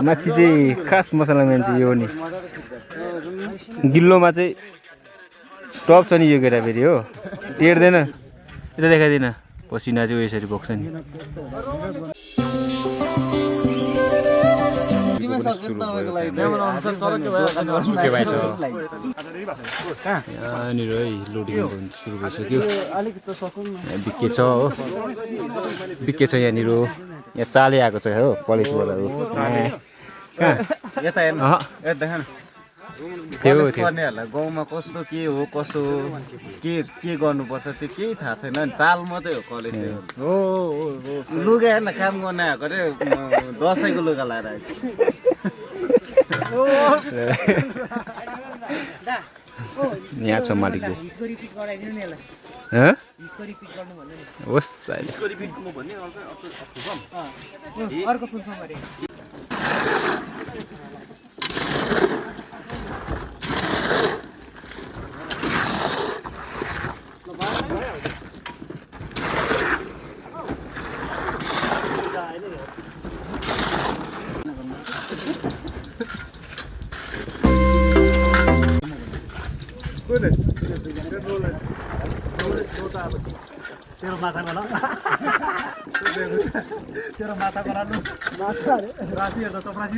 माथि चाहिँ खास मसलाम्यान चाहिँ यो नि गिल्लोमा चाहिँ टप छ नि यो केटा फेरि हो टेर्दैन यता देखाइदिन पसिना चाहिँ यसरी बोक्छ नि यहाँनिर है लोडिङ सुरु भइसक्यो बिके छ हो बिके छ यहाँनिर यहाँ चाले आएको छ हो कलेजबाट गाउँमा कस्तो के हो कसो के गर्नुपर्छ त्यो केही थाहा छैन चाल मात्रै हो कलेज लुगा हेर्न काम गर्न आएको अरे दसैँको लुगा लाएर आएको यहाँ छ मालिकको होस् तेरो माछा गोला तेरो माछा गोला माछा राति हेर्दा चपरासी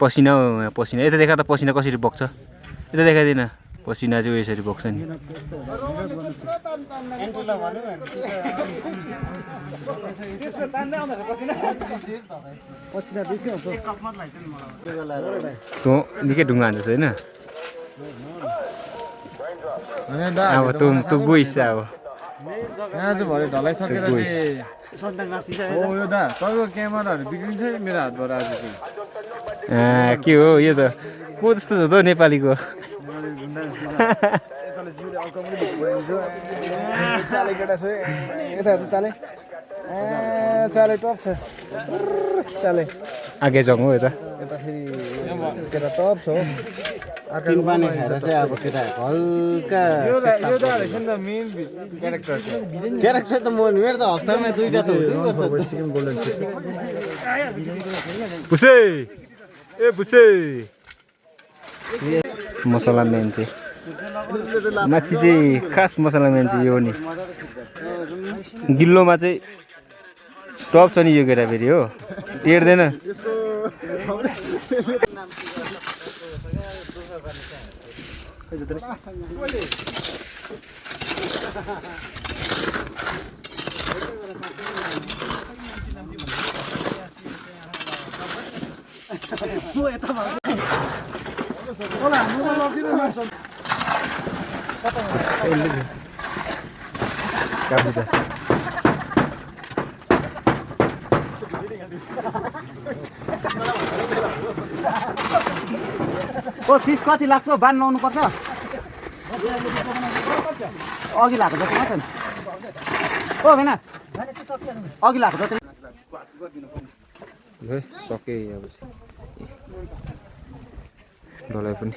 पसिना पसिना यता देखा त पसिना कसरी बग्छ यता देखाइदिन पसिना चाहिँ यसरी बग्छ नि निकै ढुङ्गा हान्छ होइन अब तँ गइस अब यहाँ चाहिँ भरे ढलाइसकेर हो यो दा तपाईँको क्यामेराहरू बिग्रिन्छ नि मेरो हातबाट आज चाहिँ के हो यो त को जस्तो छ त नेपालीको चाले केटा छ यता हेर्छु चाले चाले टप छ चाले आगे जङ हो यता यता फेरि केटा टप छ तिन पानी खाएर चाहिँ अब केटा हल्का यो दा रहेछ नि त मेन क्यारेक्टर क्यारेक्टर त मेरो त हप्तामा दुईटा त बुसे ए बुसे मसला मेन चाहिँ माथि चाहिँ खास मसला मेन चाहिँ यो नि गिल्लोमा चाहिँ टप छ नि यो केटा फेरि हो टेर्दैन फिस कति लाग्छ बान लाउनु पर्छ अघि लाग्छ जति मात्र ओ हैन अघि लाग्छ जति सके अब डलाइ पनि